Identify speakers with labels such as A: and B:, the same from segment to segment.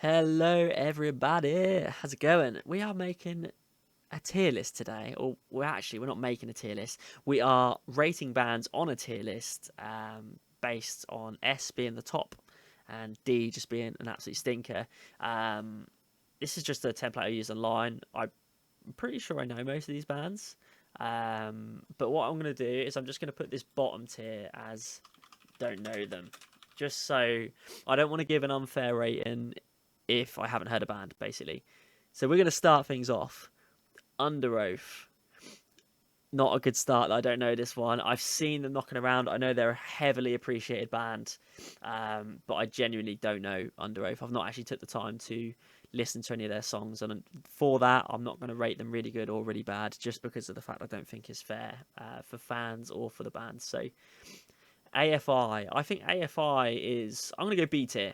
A: Hello, everybody. How's it going? We are making a tier list today, or we're not making a tier list. We are rating bands on a tier list, based on S being the top and D just being an absolute stinker. Um, this is just a template I use online. I'm pretty sure I know most of these bands, but what I'm going to do is I'm just going to put this bottom tier as don't know them, just so I don't want to give an unfair rating if I haven't heard a band, basically. So we're going to start things off. Under Oath. Not a good start. I don't know this one. I've seen them knocking around. I know they're a heavily appreciated band, but I genuinely don't know Under Oath. I've not actually took the time to listen to any of their songs, and for that, I'm not going to rate them really good or really bad, just because of the fact I don't think it's fair for fans or for the band. So AFI. I think AFI is. I'm going to go B tier.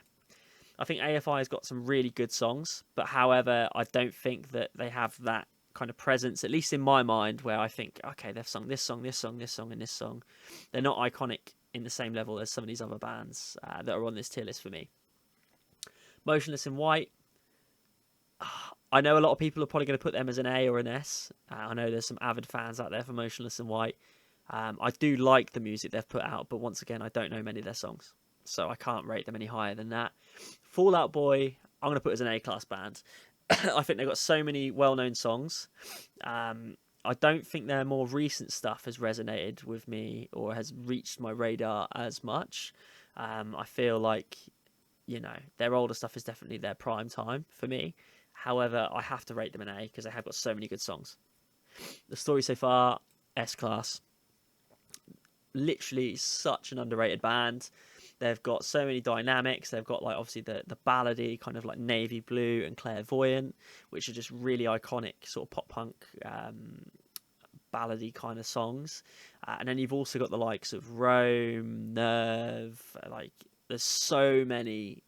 A: I think AFI has got some really good songs, but however, I don't think that they have that kind of presence, at least in my mind, where I think, okay, they've sung this song, this song, this song, and this song. They're not iconic in the same level as some of these other bands that are on this tier list for me. Motionless in White. I know a lot of people are probably going to put them as an A or an S. I know there's some avid fans out there for Motionless in White. I do like the music they've put out, but once again, I don't know many of their songs, so I can't rate them any higher than that. Fall Out Boy, I'm going to put as an A-class band. I think they've got so many well-known songs. I don't think their more recent stuff has resonated with me or has reached my radar as much. I feel like, their older stuff is definitely their prime time for me. However, I have to rate them an A because they have got so many good songs. The Story So Far, S-class. Literally such an underrated band. They've got so many dynamics. They've got, like, obviously the ballady kind of like Navy Blue and Clairvoyant, which are just really iconic sort of pop punk ballady kind of songs. And then you've also got the likes of Rome, Nerve. Like, there's so many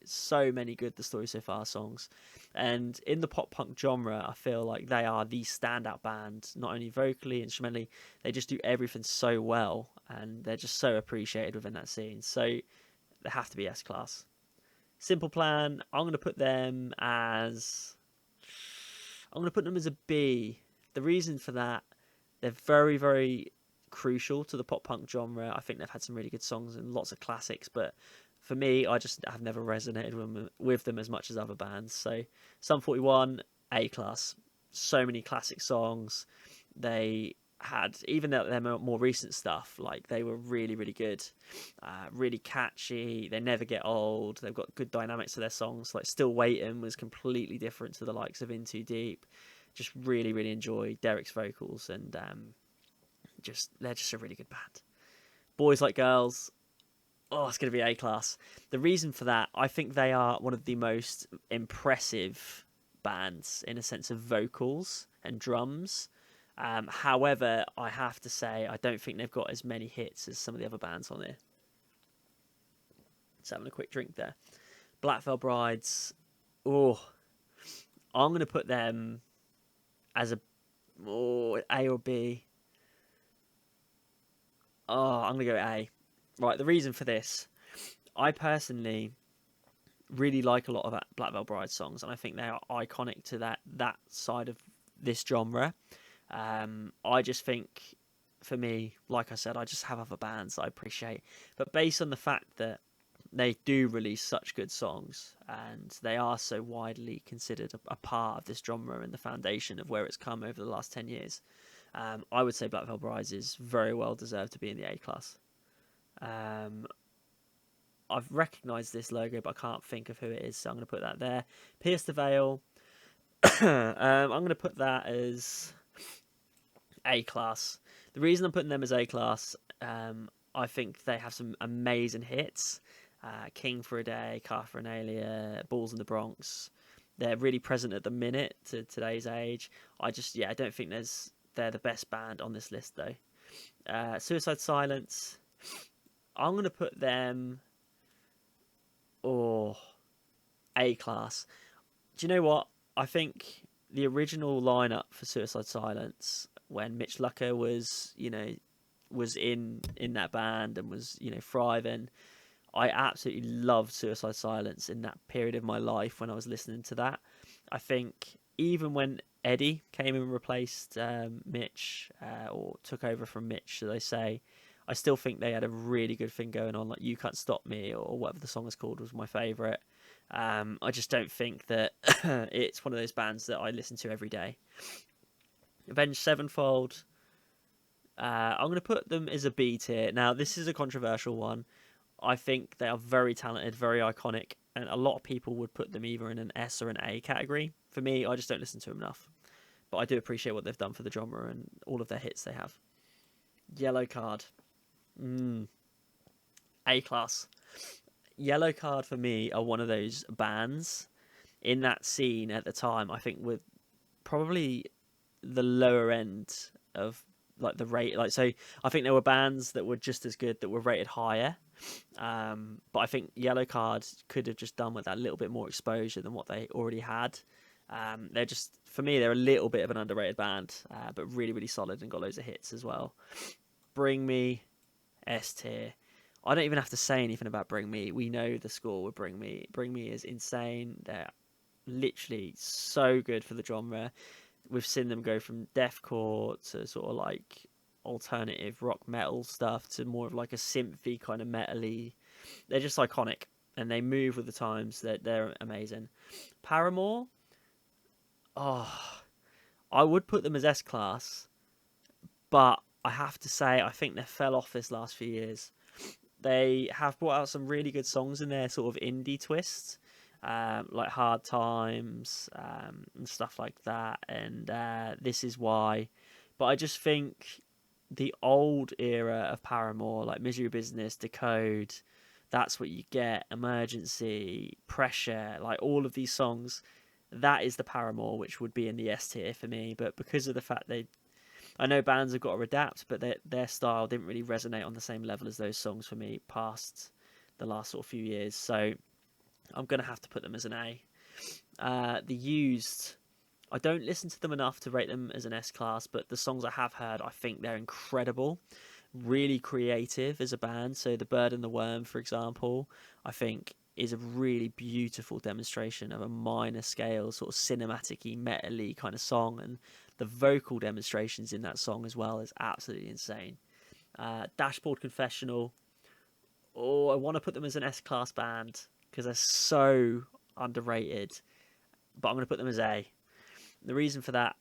A: good The Story So Far songs. And in the pop punk genre, I feel like they are the standout band, not only vocally, instrumentally, they just do everything so well, and they're just so appreciated within that scene. So they have to be S class. Simple Plan, I'm going to put them as a B. The reason for that, they're very, very crucial to the pop punk genre. I think they've had some really good songs and lots of classics, but for me, I just have never resonated with them as much as other bands. So Sum 41, A class. So many classic songs. They had, even their more recent stuff, like, they were really, really good, really catchy. They never get old. They've got good dynamics to their songs. Like, Still Waiting was completely different to the likes of In Too Deep. Just really, really enjoy Derek's vocals, and they're just a really good band. Boys Like Girls. Oh, it's going to be A class. The reason for that, I think they are one of the most impressive bands in a sense of vocals and drums. However, I have to say, I don't think they've got as many hits as some of the other bands on there. Just having a quick drink there. Black Veil Brides. Oh, I'm going to put them as a A or B. Oh, I'm going to go A. Right, the reason for this, I personally really like a lot of Black Veil Bride songs, and I think they are iconic to that side of this genre. I just think, for me, like I said, I just have other bands I appreciate, but based on the fact that they do release such good songs and they are so widely considered a part of this genre and the foundation of where it's come over the last 10 years, I would say Black Veil Brides is very well deserved to be in the A class. I've recognised this logo, but I can't think of who it is, so I'm going to put that there. Pierce the Veil. I'm going to put that as A class. The reason I'm putting them as A class, I think they have some amazing hits. King for a Day, Carphernalia, Balls in the Bronx. They're really present at the minute to today's age. I don't think they're the best band on this list, though. Suicide Silence. I'm going to put them A class. Do you know what? I think the original lineup for Suicide Silence, when Mitch Lucker was in that band and was thriving, I absolutely loved Suicide Silence in that period of my life when I was listening to that. I think even when Eddie came and replaced Mitch, or took over from Mitch, should I say, I still think they had a really good thing going on. Like "You Can't Stop Me" or whatever the song is called was my favourite. I just don't think that it's one of those bands that I listen to every day. Avenged Sevenfold, I'm going to put them as a B tier. Now, this is a controversial one. I think they are very talented, very iconic, and a lot of people would put them either in an S or an A category. For me, I just don't listen to them enough. But I do appreciate what they've done for the genre and all of their hits they have. Yellow Card. A class. Yellow Card for me are one of those bands in that scene at the time. I think with probably the lower end of like the rate. Like so, I think there were bands that were just as good that were rated higher. But I think Yellow Card could have just done with that little bit more exposure than what they already had. They're just, for me, they're a little bit of an underrated band, but really, really solid and got loads of hits as well. Bring Me, S tier. I don't even have to say anything about Bring Me. We know the score with Bring Me. Bring Me is insane. They're literally so good for the genre. We've seen them go from deathcore to sort of like alternative rock metal stuff to more of like a synthy kind of metally. They're just iconic and they move with the times. They're amazing. Paramore, oh, I would put them as S class, but I have to say I think they fell off this last few years. They have brought out some really good songs in their sort of indie twist, like Hard Times and stuff like that, and This Is Why. But I just think the old era of Paramore, like Misery Business, Decode, That's What You Get, Emergency, Pressure, like all of these songs, that is the Paramore which would be in the S tier for me. But because of the fact I know bands have got to adapt, but their style didn't really resonate on the same level as those songs for me past the last sort of few years. So I'm gonna have to put them as an A. The Used, I don't listen to them enough to rate them as an S class, but the songs I have heard, I think they're incredible, really creative as a band. So The Bird and the Worm, for example, I think is a really beautiful demonstration of a minor scale, sort of cinematic-y, metal-y kind of song, and the vocal demonstrations in that song as well is absolutely insane. Dashboard Confessional, oh, I want to put them as an S class band because they're so underrated, but I'm going to put them as A. The reason for that,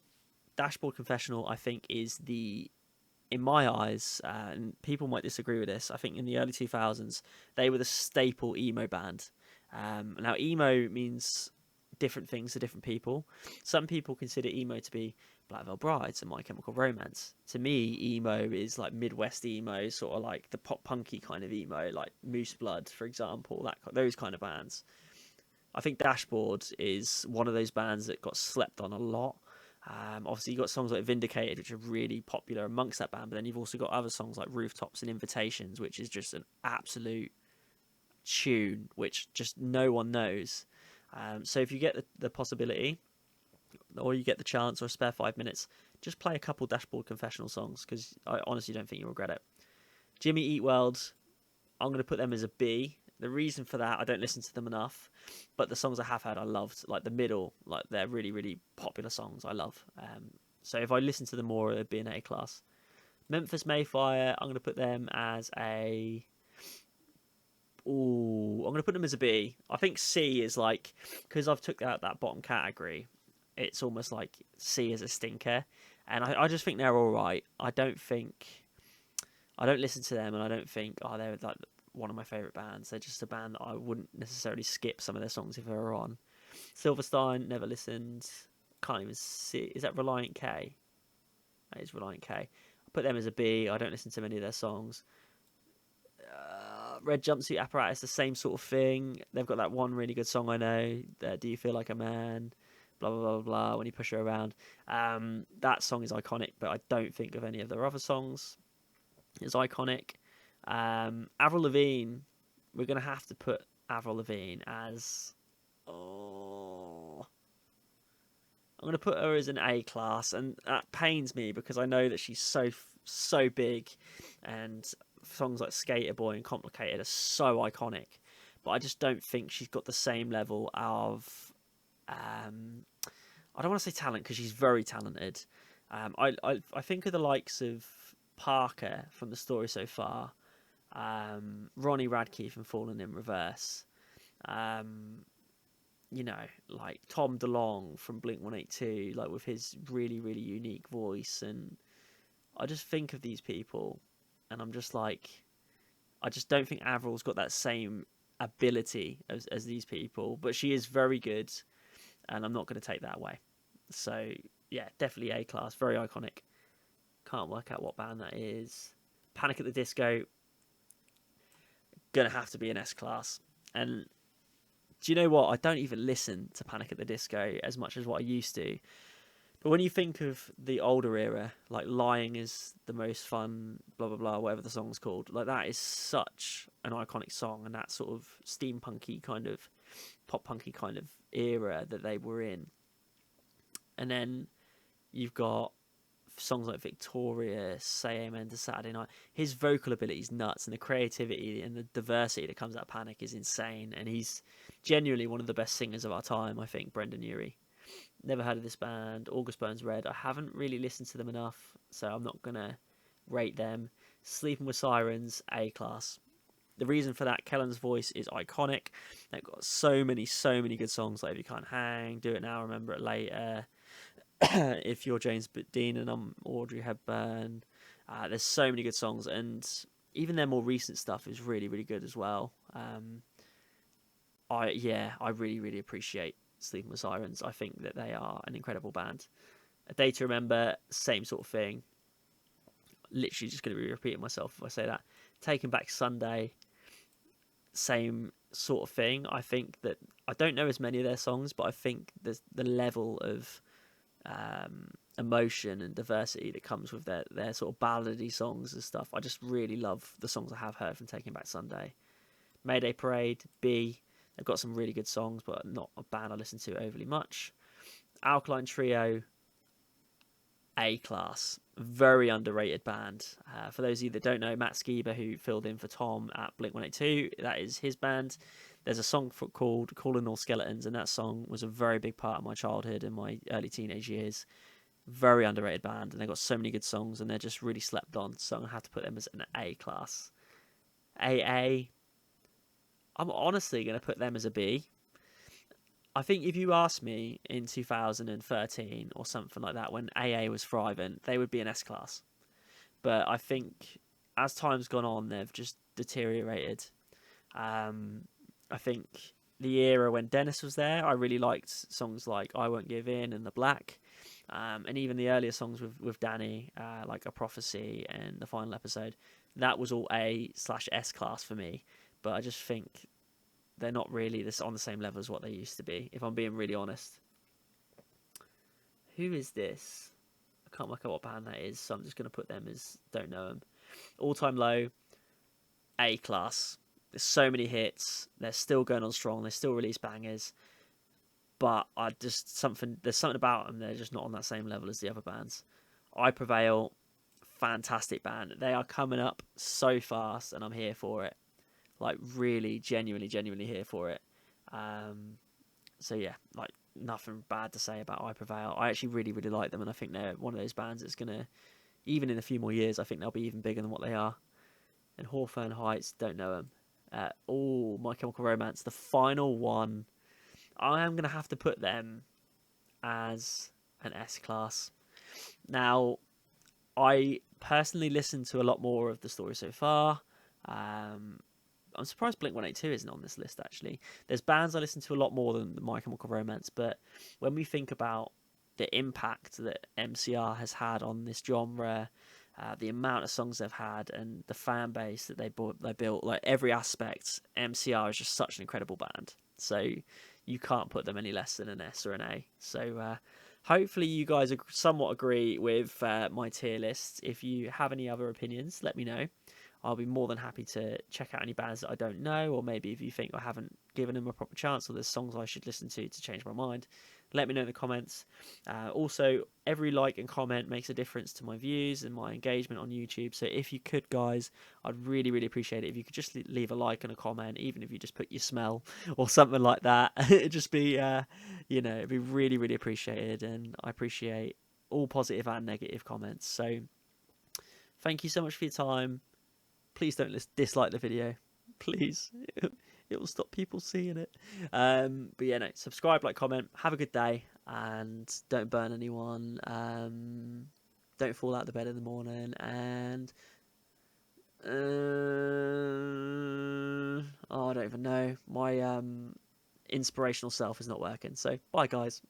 A: Dashboard Confessional, I think, is in my eyes, and people might disagree with this, I think in the early 2000s, they were the staple emo band. Now, emo means different things to different people. Some people consider emo to be Black Veil Brides and My Chemical Romance. To me, emo is like Midwest emo, sort of like the pop punky kind of emo, like Moose Blood, for example, those kind of bands. I think Dashboard is one of those bands that got slept on a lot. Obviously, you've got songs like Vindicated, which are really popular amongst that band, but then you've also got other songs like Rooftops and Invitations, which is just an absolute tune, which just no one knows. So if you get the possibility, or you get the chance, or a spare 5 minutes, just play a couple Dashboard Confessional songs, because I honestly don't think you'll regret it. Jimmy Eat World, I'm going to put them as a B. The reason for that, I don't listen to them enough, but the songs I have heard, I loved. Like the middle, like they're really, really popular songs. I love. So if I listen to them more, it'd be an A class. Memphis Mayfire, I'm going to put them as a. Ooh, I'm going to put them as a B. I think C is like, because I've took out that bottom category, it's almost like C is a stinker, and I just think they're all right. I don't listen to them, and I don't think they're like one of my favourite bands. They're just a band that I wouldn't necessarily skip some of their songs if they were on. Silverstein, never listened. Can't even see. Is that Reliant K? That is Reliant K. I put them as a B. I don't listen to many of their songs. Red Jumpsuit Apparatus, the same sort of thing. They've got that one really good song I know. Do You Feel Like a Man? Blah, blah, blah, blah, when you push her around. That song is iconic, but I don't think of any of their other songs as iconic. Avril Lavigne, we're going to have to put Avril Lavigne as... Oh... I'm going to put her as an A class, and that pains me because I know that she's so big, and songs like Skater Boy and Complicated are so iconic, but I just don't think she's got the same level of I don't want to say talent because she's very talented. I think of the likes of Parker from The Story So Far, Ronnie Radke from Falling in Reverse, um, like Tom DeLonge from Blink 182, like with his really, really unique voice. And I just think of these people and I'm just like, I just don't think Avril's got that same ability as these people, but she is very good and I'm not going to take that away. So, yeah, definitely A class, very iconic. Can't work out what band that is. Panic at the Disco, gonna have to be an S class. And do you know what? I don't even listen to Panic at the Disco as much as what I used to. But when you think of the older era, like Lying is the most fun, blah blah blah, whatever the song's called, like that is such an iconic song, and that sort of steampunky kind of pop punky kind of era that they were in. And then you've got songs like Victoria, Say Amen to Saturday Night. His vocal ability is nuts, and the creativity and the diversity that comes out of Panic is insane. And he's genuinely one of the best singers of our time, I think, Brendan Urie. Never heard of this band, August Burns Red. I haven't really listened to them enough, so I'm not going to rate them. Sleeping with Sirens, A class. The reason for that, Kellen's voice is iconic. They've got so many good songs like If You Can't Hang, Do It Now, Remember It Later, If You're James Dean and I'm Audrey Hepburn. There's so many good songs, and even their more recent stuff is really, really good as well. I really appreciate Sleeping with Sirens. I think that they are an incredible band. A Day to Remember, same sort of thing. Literally just going to be repeating myself if I say that. Taking Back Sunday, same sort of thing. I think that I don't know as many of their songs, but I think there's the level of emotion and diversity that comes with their sort of ballady songs and stuff. I just really love the songs I have heard from Taking Back Sunday. Mayday Parade, B. They've got some really good songs, but not a band I listen to overly much. Alkaline Trio, A class. Very underrated band. For those of you that don't know, Matt Skiba, who filled in for Tom at Blink 182, that is his band. There's a song called Calling All Skeletons, and that song was a very big part of my childhood and my early teenage years. Very underrated band, and they've got so many good songs, and they're just really slept on, so I'm going to have to put them as an A class. AA, I'm honestly going to put them as a B. I think if you asked me in 2013 or something like that, when AA was thriving, they would be an S class. But I think as time's gone on, they've just deteriorated. I think the era when Dennis was there, I really liked songs like I Won't Give In and The Black. And even the earlier songs with Danny, like A Prophecy and The Final Episode, that was all A/S class for me. But I just think they're not really on the same level as what they used to be, if I'm being really honest. Who is this? I can't work out what band that is, so I'm just going to put them as don't know them. All Time Low, A class. There's so many hits. They're still going on strong. They still release bangers. But there's something about them. They're just not on that same level as the other bands. I Prevail, fantastic band. They are coming up so fast, and I'm here for it. Like really, genuinely here for it. So yeah, like nothing bad to say about I Prevail. I actually really like them, and I think they're one of those bands that's gonna, even in a few more years, I think they'll be even bigger than what they are. And Hawthorne Heights, don't know them. My Chemical Romance, the final one. I am gonna have to put them as an S class. Now, I personally listen to a lot more of The Story So Far. I'm surprised Blink 182 isn't on this list, actually. There's bands I listen to a lot more than My Chemical Romance, but when we think about the impact that MCR has had on this genre, the amount of songs they've had, and the fan base that they built, like every aspect, MCR is just such an incredible band. So you can't put them any less than an S or an A. So hopefully you guys somewhat agree with my tier list. If you have any other opinions, let me know. I'll be more than happy to check out any bands that I don't know, or maybe if you think I haven't given them a proper chance or there's songs I should listen to change my mind, let me know in the comments. Also, every like and comment makes a difference to my views and my engagement on YouTube. So if you could, guys, I'd really, really appreciate it if you could just leave a like and a comment, even if you just put your smell or something like that. It'd just be, it'd be really, really appreciated. And I appreciate all positive and negative comments. So thank you so much for your time. Please don't dislike the video. Please. It will stop people seeing it. But yeah, no, subscribe, like, comment. Have a good day, and don't burn anyone. Don't fall out of the bed in the morning, and I don't even know. My inspirational self is not working. So bye, guys.